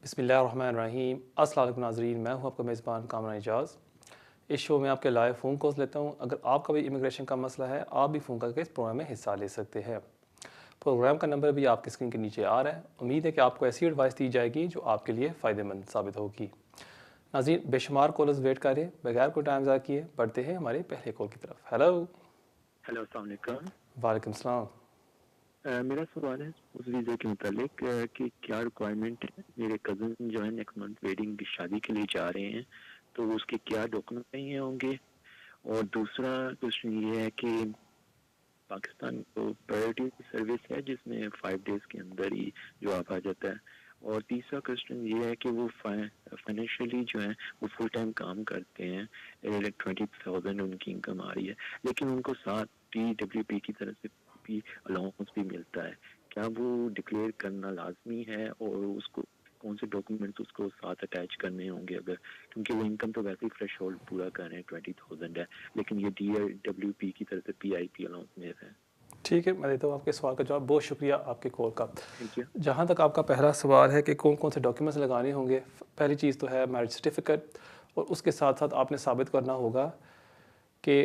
बिस्मिल्लाहिर्रहमानिर्रहीम। अस्सलाम वालेकुम नाज़रीन, मैं हूं आपका मेज़बान कामरान एजाज़। इस शो में आपके लाइव फ़ोन कॉल्स लेता हूं। अगर आपका भी इमिग्रेशन का मसला है, आप भी फ़ोन करके इस प्रोग्राम में हिस्सा ले सकते हैं। प्रोग्राम का नंबर भी आपकी स्क्रीन के नीचे आ रहा है। उम्मीद है कि आपको ऐसी एडवाइस दी जाएगी जो आपके लिए फ़ायदेमंद साबित होगी। नाज़रीन, बेशुमार कॉलर्स वेट कर रहे हैं, बगैर कोई टाइम ज़ाया किए बढ़ते हैं हमारे पहले कॉल की तरफ। हेलो। हेलो, अस्सलाम वालेकुम। वालेकुम सलाम। मेरा सवाल है उस वीज़ा के मुतालिक कि क्या रिक्वायरमेंट है। मेरे कज़न जो है नेक्स्ट मंथ वेडिंग की शादी के लिए जा रहे हैं, तो उसके क्या डॉक्यूमेंट चाहिए होंगे। और दूसरा क्वेश्चन ये है कि पाकिस्तान को प्रायोरिटी सर्विस है जिसमें 5 डेज़ के अंदर ही जवाब आ जाता है। और तीसरा क्वेश्चन ये है कि वो फाइनेंशियली जो है वो फुल टाइम काम करते हैं, 20,000 उनकी इनकम आ रही है, लेकिन उनको साथ TWP की तरफ से भी अलाउंस भी मिलता है। क्या वो डिक्लेयर करना लाजमी है और उसको कौन से डॉक्यूमेंट्स उसको साथ अटैच करने होंगे अगर, क्योंकि वो इनकम तो वैसे ही थ्रेश होल्ड पूरा कर रहे हैं, 20,000 है, लेकिन ये DWP की तरफ से PIP अलाउंस मिल रहा है। ठीक है, मैं देता हूँ आपके सवाल का जवाब। बहुत शुक्रिया आपके कॉल का। Thank you. जहाँ तक आपका पहला सवाल है कि कौन कौन से डॉक्यूमेंट्स लगाने होंगे, पहली चीज़ तो है मैरिज सर्टिफिकेट, और उसके साथ साथ आपने साबित करना होगा कि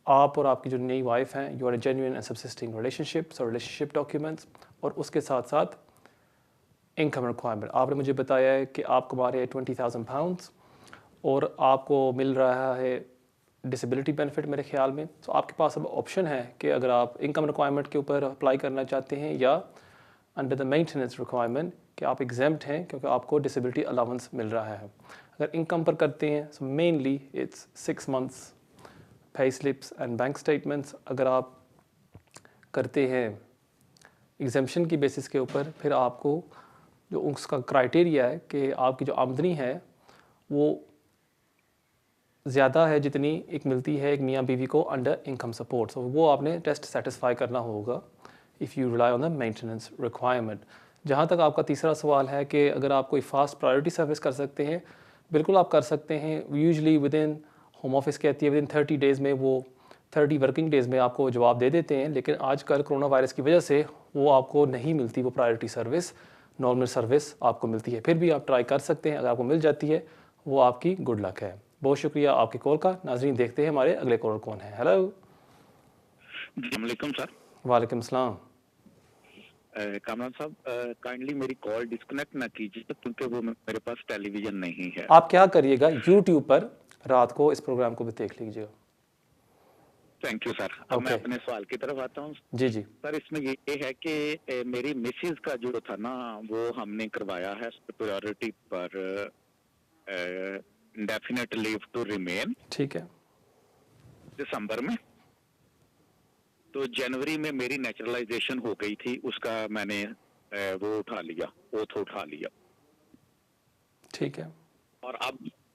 आप और आपकी जो नई वाइफ हैं, you are a genuine and subsisting relationship, so relationship documents. और उसके साथ साथ इनकम रिक्वायरमेंट। आपने मुझे बताया है कि आप कमा रहे हैं £20,000 और आपको मिल रहा है डिसेबिलिटी बेनिफिट मेरे ख्याल में। तो आपके पास अब ऑप्शन है कि अगर आप इनकम रिक्वायरमेंट के ऊपर अप्लाई करना चाहते हैं या अंडर द मेंटेनेंस रिक्वायरमेंट कि आप एग्जेम्प्ट हैं क्योंकि आपको डिसेबिलिटी अलाउंस मिल रहा है। अगर इनकम पर करते हैं so mainly it's 6 months pay slips and bank statements. अगर आप करते हैं एग्जेम्पशन की बेसिस के ऊपर, फिर आपको जो उसका क्राइटेरिया है कि आपकी जो आमदनी है वो ज़्यादा है जितनी एक मिलती है एक मियाँ बीवी को अंडर इनकम सपोर्ट। सो वो आपने टेस्ट सेटिस्फाई करना होगा if you rely on the maintenance requirement. जहाँ तक आपका तीसरा सवाल है कि अगर आप कोई फास्ट प्रायोरिटी सर्विस कर सकते हैं, बिल्कुल आप कर सकते हैं। Usually with in, home office कहती है विद इन 30 डेज़ में, वो 30 वर्किंग डेज़ में आपको जवाब दे देते हैं। लेकिन आजकल कोरोना वायरस की वजह से वो आपको नहीं मिलती, वो प्रायोरिटी सर्विस, नॉर्मल सर्विस आपको मिलती है। फिर भी आप ट्राई कर सकते हैं, अगर आपको मिल जाती है वो आपकी गुड लक है। बहुत शुक्रिया आपके कॉल का। नाजरीन, देखते हैं हमारे अगले कॉलर कौन है। हेलो। वालेकुम सर। वालेकुम सलाम। कामरान साहब, काइंडली मेरी कॉल डिस्कनेक्ट ना कीजिए क्योंकि वो मेरे पास टेलीविजन नहीं है। आप क्या करिएगा, यूट्यूब पर रात को इस प्रोग्राम को भी देख लीजिएगा। Thank you sir. अब मैं ओके। अपने सवाल की तरफ आता हूँ। जी जी। सर, इसमें ये है कि मेरी मिसेज का जो था ना, वो हमने करवाया है प्रायोरिटी पर इंडेफिनेट लीव टू रिमेन ठीक है। दिसंबर में। तो जनवरी में मेरी नेचुरलाइजेशन हो गई थी, उसका मैंने वो उठा लिया, ओथ उठा लिया। ठीक है। और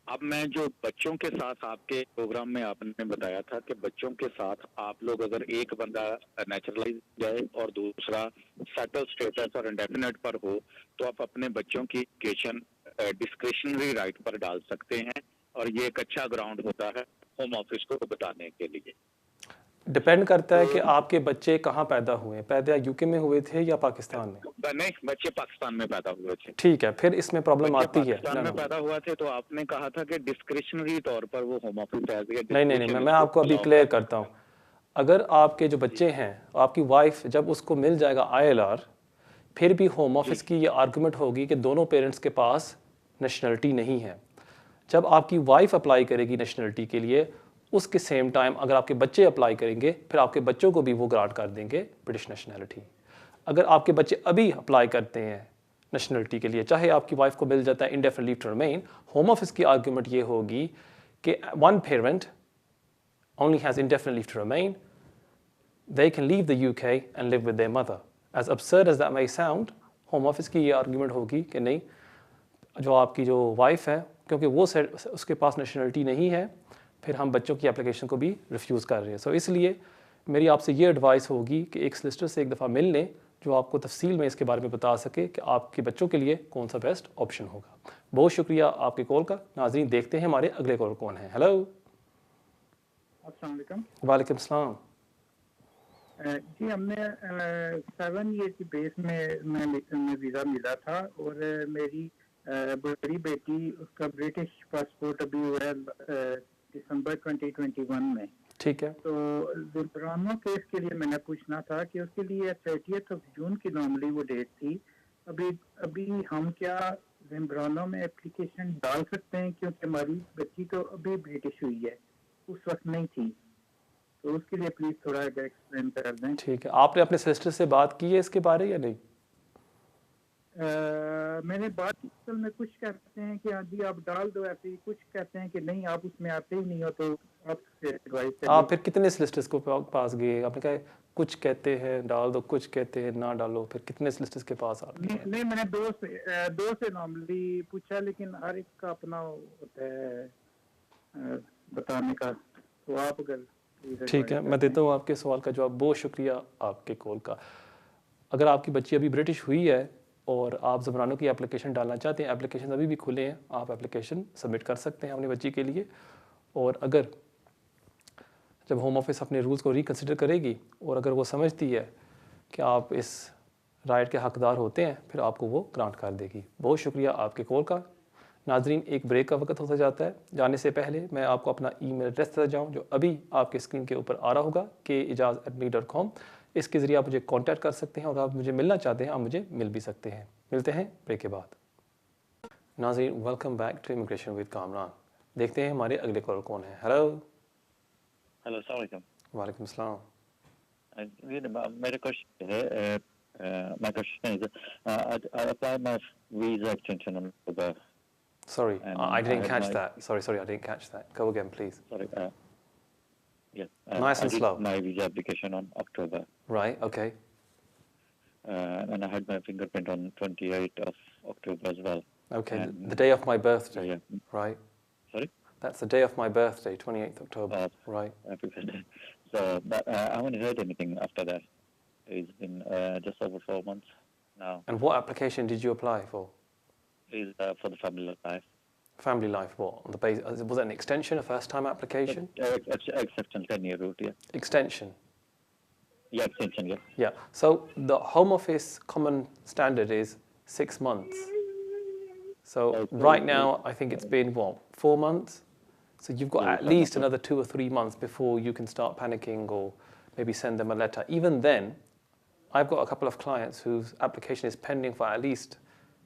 अब मैं जो बच्चों के साथ, आपके प्रोग्राम में आपने बताया था कि बच्चों के साथ आप लोग अगर एक बंदा नेचुरलाइज जाए और दूसरा सेटल स्टेटस और इंडेफिनेट पर हो, तो आप अपने बच्चों की एजुकेशन डिस्क्रिशनरी राइट पर डाल सकते हैं, और ये एक अच्छा ग्राउंड होता है होम ऑफिस को बताने के लिए। डिपेंड करता है कि तो आपके बच्चे कहाँ पैदा हुए हैं, पैदा यूके में हुए थे या पाकिस्तान में। नहीं, बच्चे पाकिस्तान में पैदा हुए थे। ठीक है, फिर इसमें प्रॉब्लम बच्चे आती है। पाकिस्तान ना में ना, पैदा हुआ थे, तो आपने कहा था कि डिस्क्रिशनरी तौर पर वो होम ऑफिस एज ए नहीं नहीं नहीं, डिस्क्रिशन मैं उसको आपको अभी अलाउ क्लियर कर करता सकता हूँ। है। अगर आपके जो जी बच्चे हैं, आपकी वाइफ जब उसको मिल जाएगा ILR, फिर भी होम जी ऑफिस की ये आर्गुमेंट होगी कि दोनों पेरेंट्स के पास नेशनलिटी नहीं है। जब आपकी वाइफ अप्लाई करेगी नेशनलिटी के लिए, उसके सेम टाइम अगर आपके बच्चे अप्लाई करेंगे, फिर आपके बच्चों को भी वो ग्रांट कर देंगे ब्रिटिश नेशनलिटी। अगर आपके बच्चे अभी अप्लाई करते हैं नेशनलिटी के लिए, चाहे आपकी वाइफ को मिल जाता है indefinite leave to remain, home office की आर्गुमेंट ये होगी कि one parent only has indefinite leave to remain, they can leave the UK and live with their mother. As absurd as that may sound, home office की ये argument होगी कि नहीं, जो आपकी जो वाइफ है, क्योंकि वो उसके पास नेशनलिटी नहीं है, फिर हम बच्चों की एप्लीकेशन को भी रिफ्यूज़ कर रहे हैं। सो इसलिए मेरी आपसे ये एडवाइस होगी कि एक सलिसिटर से एक दफ़ा मिल लें जो आपको तफसील में इसके बारे में बता सके कि आपके बच्चों के लिए कौन सा बेस्ट ऑप्शन होगा। बहुत शुक्रिया आपके कॉल का। नाज़रीन, देखते हैं हमारे अगले कॉल कौन है। हेलो। अस्सलाम वालेकुम। वालेकुम सलाम। जी, हमने 7 ईयर की बेस में वीज़ा मिला था और मेरी बड़ी बेटी उसका ब्रिटिश पासपोर्ट अभी हुआ है दिसंबर 2021 में। ठीक है। तो जिम्ब्रानो केस के लिए मैंने पूछना था कि उसके लिए 30th जून की नॉर्मली वो डेट थी। अभी अभी हम क्या जिम्ब्रानो में एप्लीकेशन डाल सकते हैं, क्योंकि हमारी बच्ची तो अभी ब्रिटिश हुई है, उस वक्त नहीं थी। तो उसके लिए प्लीज थोड़ा अगर एक्सप्लेन कर दें। ठीक है, आपने अपने सिस्टर से बात की है इसके बारे या नहीं? मैंने बात असल में कुछ कहते हैं कि हाँ जी आप डाल दो ऐसे ही, कुछ कहते हैं कि नहीं आप उसमें आते ही नहीं हो, तो आपसे एडवाइस आप फिर कितने सोलिसिटर्स को पास गए? आपने कहा कुछ कहते हैं डाल दो, कुछ कहते हैं ना डालो, फिर कितने सोलिसिटर्स के पास आप गए? नहीं मैंने दो से नॉर्मली पूछा, लेकिन हर एक का अपना होता है बताने का। तो आप अगर ठीक है, मैं देता हूँ आपके सवाल का जवाब। बहुत शुक्रिया आपके कॉल का। अगर आपकी बच्ची अभी ब्रिटिश हुई है और आप ज़मरानो की एप्लीकेशन डालना चाहते हैं, एप्लीकेशन अभी भी खुले हैं, आप एप्लीकेशन सबमिट कर सकते हैं अपनी बच्ची के लिए। और अगर जब होम ऑफिस अपने रूल्स को रिकन्सिडर करेगी और अगर वो समझती है कि आप इस राइट के हकदार होते हैं, फिर आपको वो ग्रांट कर देगी। बहुत शुक्रिया आपके कॉल का। नाजरीन, एक ब्रेक का वक्त होता जाता है। जाने से पहले मैं आपको अपना ईमेल एड्रेस देता जाऊँ जो अभी आपके स्क्रीन के ऊपर आ रहा होगा, kejaz@me.com। इसके ज़रिए आप मुझे कांटेक्ट कर सकते हैं और आप मुझे मिलना चाहते हैं, आप मुझे मिल भी सकते हैं। मिलते हैं ब्रेक के बाद। नाजरीन, welcome back to immigration with Kamran. देखते हैं हमारे अगले कॉलर कौन है। हेलो। हेलो, अस्सलाम वालेकुम। वालेकुम सलाम। मेरा क्वेश्चन है, my question is, I applied my visa extension on October. Sorry, And I didn't had catch my- that. Sorry, I didn't catch that. Go again, please. Sorry, yes. Nice I and did slow. my visa application on October, Right, okay. and I had my fingerprint on 28th of October as well. Okay, And- the day of my birthday. Yeah. Right. Sorry? That's the day of my birthday, 28th October. Right. Happy birthday. So, but I haven't heard anything after that. It's been just over 4 months now. And what application did you apply for? It's for the family life. Family life, what? On the base, was it an extension, a first-time application? Exceptional 10-year route, yeah. Extension. Yeah, extension, yeah. Yeah. So the Home Office common standard is 6 months. So Okay. right now, I think it's been, what, 4 months? So you've got Yeah, at least another 2 or 3 months before you can start panicking or maybe send them a letter. Even then, I've got a couple of clients whose application is pending for at least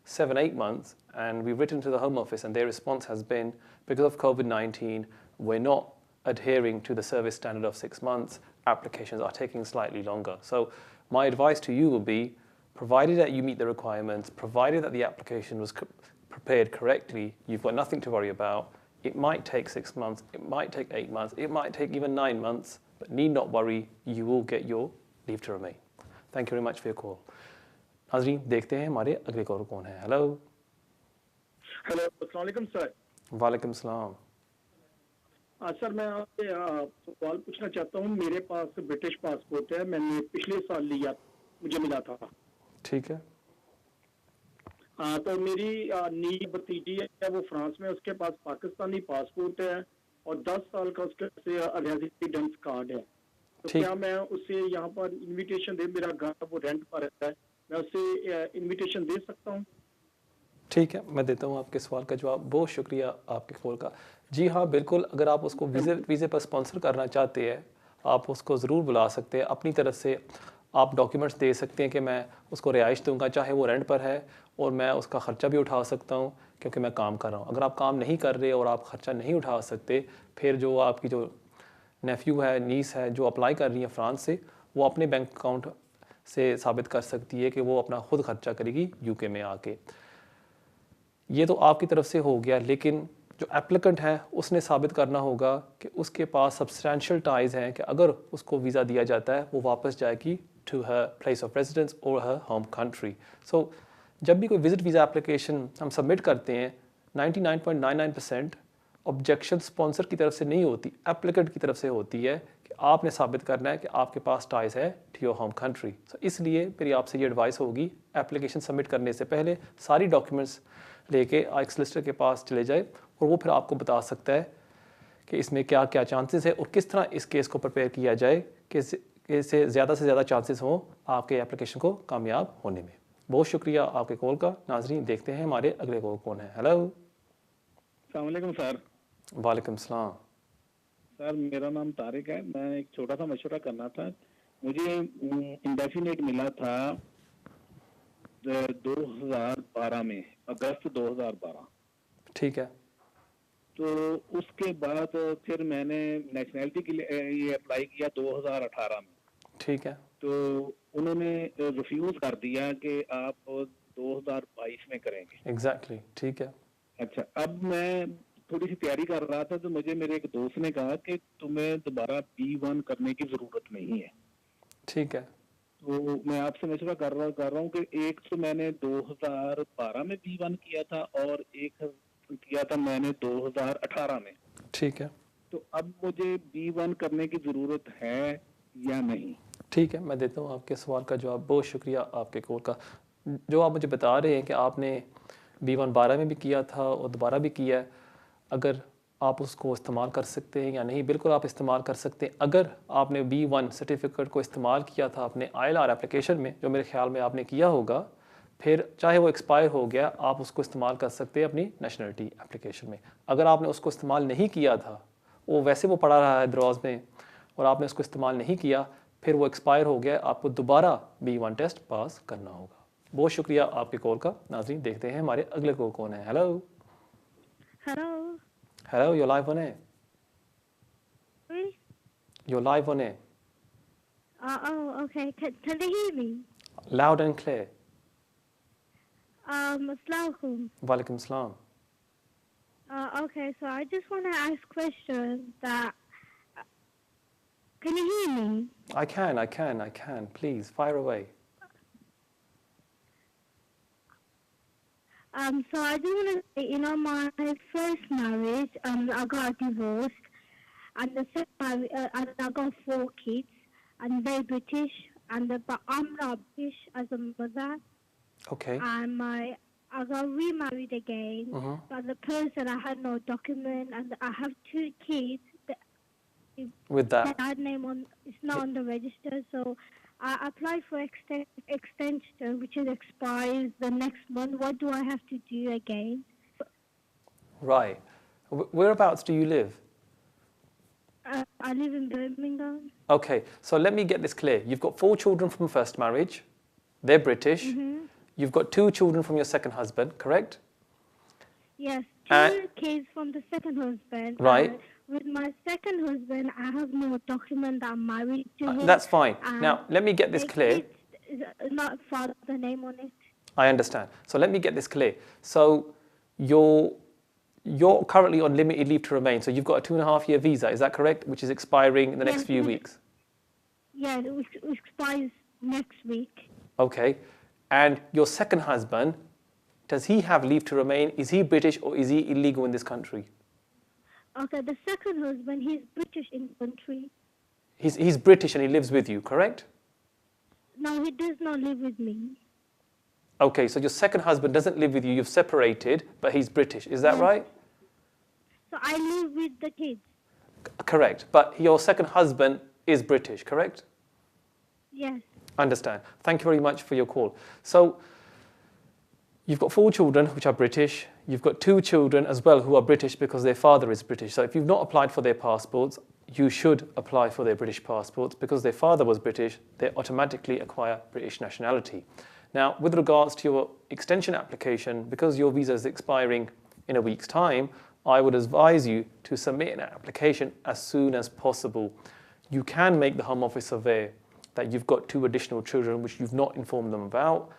7-8 months, and we've written to the Home Office and their response has been, because of COVID-19, we're not adhering to the service standard of 6 months. Applications are taking slightly longer. So my advice to you will be, provided that you meet the requirements, provided that the application was prepared correctly, you've got nothing to worry about. It might take 6 months, it might take 8 months, it might take even 9 months, but need not worry, you will get your leave to remain. Thank you very much for your call. नाज़रीन, देखते हैं हमारे अगले collar कौन है। Hello. Hello, अस्सलाम वालेकुम sir. वालेकुम सलाम। सर, मैं आपसे सवाल पूछना चाहता हूँ। मेरे पास ब्रिटिश पासपोर्ट है, मैंने पिछले साल लिया, मुझे मिला था। ठीक है। तो मेरी नी भतीजी है, वो फ्रांस में, उसके पास पाकिस्तानी पासपोर्ट है और 10 साल का उसके रेजिडेंस कार्ड है। तो ठीक। क्या मैं उससे यहाँ पर इनविटेशन दे, मेरा घर वो रेंट पर है, मैं उससे इनविटेशन दे सकता हूँ? ठीक है, मैं देता हूँ आपके सवाल का जवाब। बहुत शुक्रिया आपके कॉल का। जी हाँ, बिल्कुल, अगर आप उसको वीज़े पर स्पॉन्सर करना चाहते हैं, आप उसको ज़रूर बुला सकते हैं। अपनी तरफ से आप डॉक्यूमेंट्स दे सकते हैं कि मैं उसको रिहाइश दूंगा, चाहे वो रेंट पर है, और मैं उसका ख़र्चा भी उठा सकता हूँ क्योंकि मैं काम कर रहा हूँ। अगर आप काम नहीं कर रहे और आप ख़र्चा नहीं उठा सकते, फिर जो आपकी जो नेफ्यू है, नीस है, जो अप्लाई कर रही है फ्रांस से, वो अपने बैंक अकाउंट से साबित कर सकती है कि वो अपना खुद खर्चा करेगी यूके में आके। ये तो आपकी तरफ से हो गया, लेकिन जो एप्लीकेंट है उसने साबित करना होगा कि उसके पास सब्सटैंशियल टाइज़ हैं कि अगर उसको वीज़ा दिया जाता है वो वापस जाएगी to her place of residence और हर होम कंट्री। सो जब भी कोई विज़िट वीज़ा एप्लीकेशन हम सबमिट करते हैं, 99.99% ऑब्जेक्शन स्पॉन्सर की तरफ से नहीं होती, एप्लीकेंट की तरफ से होती है कि आपने साबित करना है कि आपके पास टाइज़ है टू योर होम कंट्री। सो इसलिए मेरी आपसे ये एडवाइस होगी, एप्लीकेशन सबमिट करने से पहले सारी डॉक्यूमेंट्स लेके एक सॉलिसिटर के पास चले जाए और वो फिर आपको बता सकता है कि इसमें क्या क्या चांसेस है और किस तरह इस केस को प्रिपेयर किया जाए कि इससे ज़्यादा से ज़्यादा चांसेस हों आपके एप्लीकेशन को कामयाब होने में। बहुत शुक्रिया आपके कॉल का। नाजरीन देखते हैं हमारे अगले कॉल कौन है। हेलो। अस्सलाम वालेकुम सर। वालेकुम सलाम। सर मेरा नाम तारिक है। मैं एक छोटा सा मशवरा करना था। मुझे इंडेफिनेट मिला था 2012 में, अगस्त 2012। ठीक है। तो उसके बाद फिर मैंने नेशनैलिटी के लिए ये अप्लाई किया 2018 में। ठीक है। तो उन्होंने रिफ्यूज कर दिया कि आप 2022 में करेंगे। एग्जैक्टली ठीक है। अच्छा, अब मैं थोड़ी सी तैयारी कर रहा था तो मुझे मेरे एक दोस्त ने कहा कि तुम्हें दोबारा B1 करने की जरूरत नहीं है। ठीक है। तो मैं आपसे मशवरा कर रहा हूँ कि एक तो मैंने 2012 में B1 किया था और एक किया था मैंने 2018 में। ठीक है। तो अब मुझे B1 करने की जरूरत है या नहीं? ठीक है, मैं देता हूँ आपके सवाल का जवाब। बहुत शुक्रिया आपके कॉल का। जो आप मुझे बता रहे हैं कि आपने B1 12 में भी किया था और दोबारा भी किया है, अगर आप उसको इस्तेमाल कर सकते हैं या नहीं, बिल्कुल आप इस्तेमाल कर सकते हैं। अगर आपने B1 सर्टिफिकेट को इस्तेमाल किया था अपने ILR एप्लीकेशन में, जो मेरे ख्याल में आपने किया होगा, फिर चाहे वो एक्सपायर हो गया, आप उसको इस्तेमाल कर सकते हैं अपनी नेशनलिटी एप्लीकेशन में। अगर आपने उसको इस्तेमाल नहीं किया था, वो वैसे वो पड़ा रहा है दरवाज़ में और आपने उसको इस्तेमाल नहीं किया, फिर वो एक्सपायर हो गया, आपको दोबारा B1 टेस्ट पास करना होगा। बहुत शुक्रिया आपके कॉल का। नाज़रीन देखते हैं हमारे अगले कॉल कौन है। Hello. Hello. Hello, you're live on air. Sorry? You're live on air. Oh, okay. Can they hear me? Loud and clear. Assalamualaikum. Walaikum salam. Okay, so I just want to ask questions that. Can you hear me? I can. Please, fire away. So I just want to say, my first marriage, I got divorced, and the second marriage, and I got 4 kids, and they're British, but I'm not British as a mother. Okay. And I got remarried again, but the person I had no document, and I have 2 kids. With that. That name it's not on the register, so I applied for extension, which is expires the next month. What do I have to do again? Right. Whereabouts do you live? I live in Birmingham. Okay, so let me get this clear. You've got 4 children from first marriage. They're British. You've got 2 children from your second husband, correct? Yes, 2 kids from the second husband. Right. With my second husband, I have no document that I'm married to him. That's fine. Now, let me get this clear. It's not father name on it. I understand. So let me get this clear. So you're currently on limited leave to remain. So you've got a 2.5-year visa, is that correct? Which is expiring in the next few weeks. Yeah, it expires next week. Okay. And your second husband, does he have leave to remain? Is he British or is he illegal in this country? Okay, the second husband, he's British in country. He's British and he lives with you, correct? No, he does not live with me. Okay, so your second husband doesn't live with you, you've separated, but he's British, is that right? So I live with the kids. Correct, but your second husband is British, correct? Yes. Understand. Thank you very much for your call. So you've got 4 children which are British. You've got 2 children as well who are British because their father is British. So if you've not applied for their passports, you should apply for their British passports because their father was British. They automatically acquire British nationality. Now, with regards to your extension application, because your visa is expiring in a week's time, I would advise you to submit an application as soon as possible. You can make the Home Office aware that you've got 2 additional children which you've not informed them about.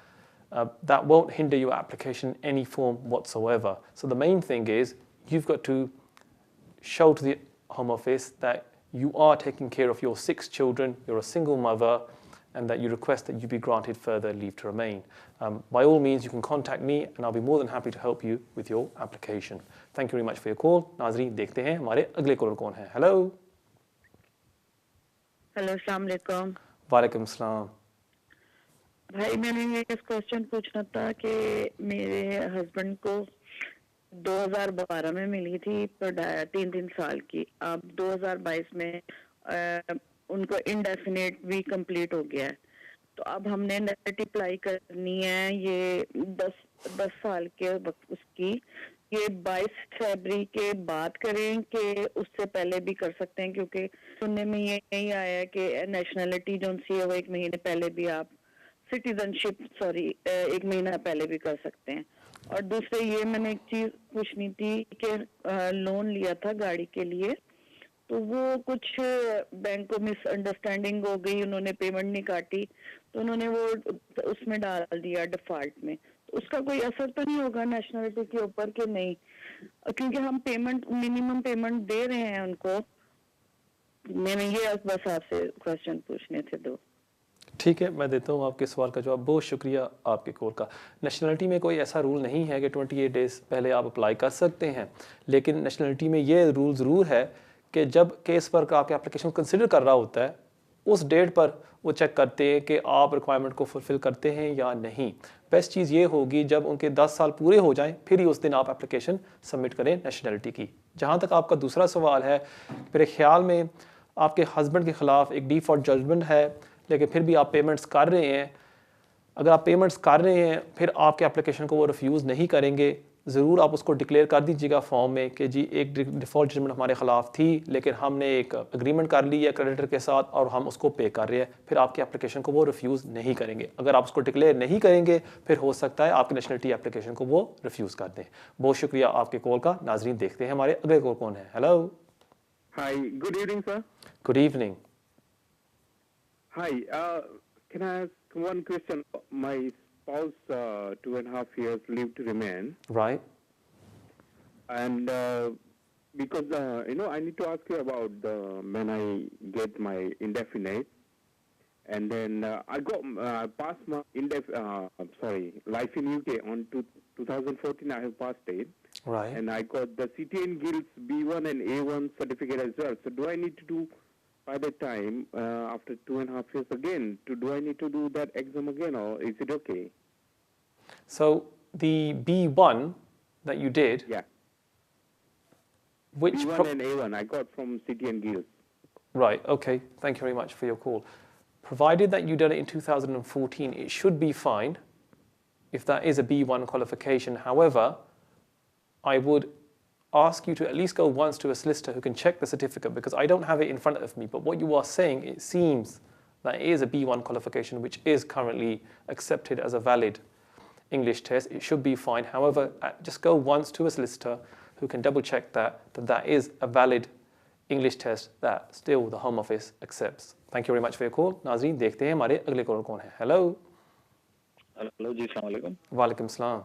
That won't hinder your application in any form whatsoever. So the main thing is you've got to show to the Home Office that you are taking care of your 6 children, you're a single mother, and that you request that you be granted further leave to remain. By all means, you can contact me and I'll be more than happy to help you with your application. Thank you very much for your call. नाज़रीन देखते हैं हमारे अगले collar कौन है. Hello. Hello, अस्सलाम वालेकुम. वालेकुम सलाम. भाई, मैंने एक क्वेश्चन पूछना था कि मेरे हस्बैंड को 2012 में मिली थी पर 3 साल की. अब 2022 में उनको इंडेफिनेट भी कंप्लीट हो गया है. तो अब हमने नेट अप्लाई करनी है ये 10 साल के वक्त उसकी, ये 22 फरवरी के बाद करें कि उससे पहले भी कर सकते हैं? क्योंकि सुनने में यही आया है कि नेशनलिटी जो सी है वो 1 महीने पहले भी आप सिटीजनशिप 1 महीना पहले भी कर सकते हैं। और दूसरे ये मैंने एक चीज पूछनी थी कि लोन लिया था गाड़ी के लिए, तो वो कुछ बैंक को मिसअंडरस्टैंडिंग हो गई, उन्होंने पेमेंट नहीं काटी तो उन्होंने वो उसमें डाल दिया डिफॉल्ट में, तो उसका कोई असर तो नहीं होगा नेशनलिटी के ऊपर कि नहीं? क्योंकि हम पेमेंट मिनिमम पेमेंट दे रहे हैं उनको। मैंने ये बस आपसे क्वेश्चन पूछने थे 2। ठीक है, मैं देता हूँ आपके सवाल का जवाब। बहुत शुक्रिया आपके कॉल का। नेशनलिटी में कोई ऐसा रूल नहीं है कि 28 डेज़ पहले आप अप्लाई कर सकते हैं, लेकिन नेशनलिटी में ये रूल ज़रूर है कि जब केस वर्क आपके एप्लीकेशन कंसिडर कर रहा होता है उस डेट पर वो चेक करते हैं कि आप रिक्वायरमेंट को फुलफ़िल करते हैं या नहीं। बेस्ट चीज़ ये होगी जब उनके 10 साल पूरे हो जाएं फिर ही उस दिन आप एप्लीकेशन सबमिट करें नेशनलिटी की। जहाँ तक आपका दूसरा सवाल है, मेरे ख्याल में आपके हस्बैंड के ख़िलाफ़ एक डिफ़ॉल्ट जजमेंट है, लेकिन फिर भी आप पेमेंट्स कर रहे हैं। अगर आप पेमेंट्स कर रहे हैं फिर आपके एप्लीकेशन को वो रिफ्यूज़ नहीं करेंगे। ज़रूर आप उसको डिक्लेयर कर दीजिएगा फॉर्म में कि जी एक डिफ़ॉल्ट जजमेंट हमारे ख़िलाफ़ थी, लेकिन हमने एक एग्रीमेंट कर ली है क्रेडिटर के साथ और हम उसको पे कर रहे हैं। फिर आपकी एप्लीकेशन को वो रिफ्यूज़ नहीं करेंगे। अगर आप उसको डिक्लेयर नहीं करेंगे फिर हो सकता है आपकी नेशनलिटी एप्लीकेशन को वो रिफ्यूज़ कर दें। बहुत शुक्रिया आपके कॉल का। नाजरीन, देखते हैं हमारे अगले कॉल कौन है। Hello. Hi, good evening, sir. Good evening. Hi, can I ask one question? My spouse, 2.5 years, leave to remain, right. and because I need to ask you about when I get my indefinite, and then I got passed my life in UK on 2014. I have passed it, right. and I got the CTN Guilds B1 and A1 certificate as well. So do I need to do by the time after 2.5 years again? Do I need to do that exam again, or is it okay? So the B1 that you did, Yeah, which B1 and A1 I got from CTN Guilds. right, okay, thank you very much for your call. Provided that you done it in 2014, it should be fine if that is a B1 qualification. However, I would ask you to at least go once to a solicitor who can check the certificate, because I don't have it in front of me, but what you are saying, it seems that it is a B1 qualification which is currently accepted as a valid English test. It should be fine. However, just go once to a solicitor who can double check that is a valid English test that still the Home Office accepts. Thank you very much for your call. नाज़रीन, देखते हैं हमारे अगले collar कौन है। Hello. Hello जी, अस्सलाम वालेकुम। वालेकुम सलाम।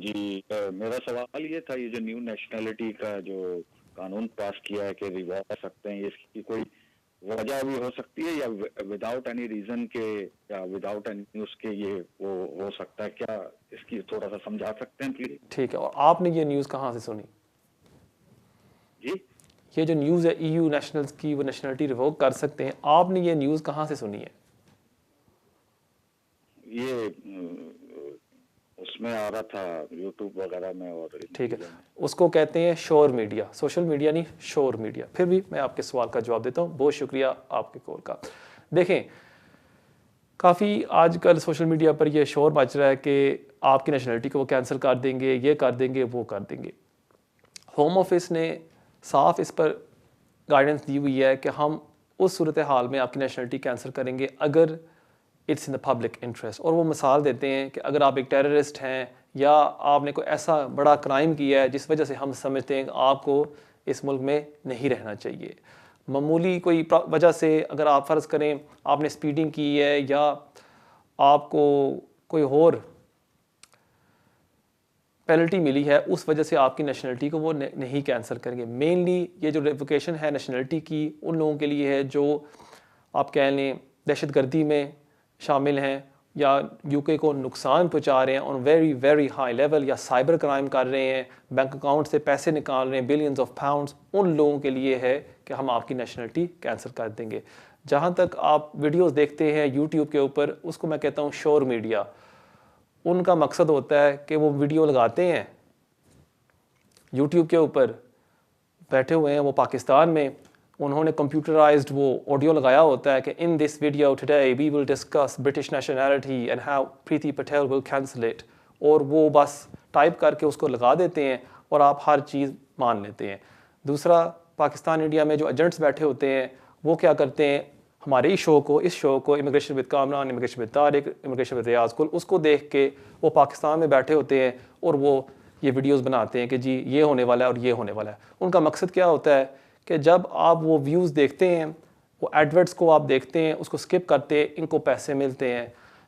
जी, मेरा सवाल ये था, ये जो न्यू नेशनलिटी का जो कानून पास किया है कि रिवॉक कर सकते हैं, इसकी कोई वजह भी हो सकती है या विदाउट एनी रीजन के या विदाउट एनी न्यूज़ के ये वो हो सकता है? क्या इसकी थोड़ा सा समझा सकते हैं प्लीज? ठीक है, और आपने ये न्यूज़ कहाँ से सुनी? जी, ये जो न्यूज़ है EU नेशनल्स की, वो नेशनलिटी रिवोक कर सकते हैं, आपने ये न्यूज़ कहाँ से सुनी है? ये उसमें आ रहा था यूट्यूब वगैरह में। और ठीक है, उसको कहते हैं शोर मीडिया, सोशल मीडिया नहीं, शोर मीडिया। फिर भी मैं आपके सवाल का जवाब देता हूँ। बहुत शुक्रिया आपके कॉल का। देखें, काफ़ी आजकल सोशल मीडिया पर यह शोर मच रहा है कि आपकी नेशनलिटी को वो कैंसिल कर देंगे, ये कर देंगे, वो कर देंगे। होम ऑफिस ने साफ इस पर गाइडेंस दी हुई है कि हम उस सूरत हाल में आपकी नेशनलिटी कैंसिल करेंगे अगर it's in the public interest. और वो मिसाल देते हैं कि अगर आप एक टेररिस्ट हैं या आपने कोई ऐसा बड़ा क्राइम किया है जिस वजह से हम समझते हैं कि आपको इस मुल्क में नहीं रहना चाहिए, मामूली कोई वजह से, अगर आप फ़र्ज़ करें आपने स्पीडिंग की है या आपको कोई और पेनल्टी मिली है, उस वजह से आपकी नेशनलिटी को वो नहीं कैंसिल करेंगे। मेनली ये जो रिवोकेशन है नेशनलिटी की, उन लोगों के लिए है जो आप कह लें दहशतगर्दी में शामिल हैं या UK को नुकसान पहुंचा रहे हैं on very very high level, या साइबर क्राइम कर रहे हैं, बैंक अकाउंट से पैसे निकाल रहे हैं बिलियंस ऑफ पाउंड्स। उन लोगों के लिए है कि हम आपकी नेशनलिटी कैंसिल कर देंगे। जहाँ तक आप वीडियोस देखते हैं YouTube के ऊपर, उसको मैं कहता हूँ शोर मीडिया। उनका मकसद होता है कि वो वीडियो लगाते हैं YouTube के ऊपर, बैठे हुए हैं वो पाकिस्तान में, उन्होंने कंप्यूटराइज्ड वो ऑडियो लगाया होता है कि in this video today we will discuss British nationality and how Priti Patel will cancel it, और वो बस टाइप करके उसको लगा देते हैं और आप हर चीज़ मान लेते हैं। दूसरा, पाकिस्तान इंडिया में जो एजेंट्स बैठे होते हैं वो क्या करते हैं, हमारे ही शो को, इस शो को, immigration with Kamran, immigration with Tariq, immigration with Riaz कुल, उसको देख के वो पाकिस्तान में बैठे होते हैं और वो ये वीडियोस बनाते हैं कि जी ये होने वाला है और ये होने वाला है। उनका मकसद क्या होता है कि जब आप वो व्यूज़ देखते हैं, वो एडवर्ट्स को आप देखते हैं, उसको स्किप करते हैं, इनको पैसे मिलते हैं,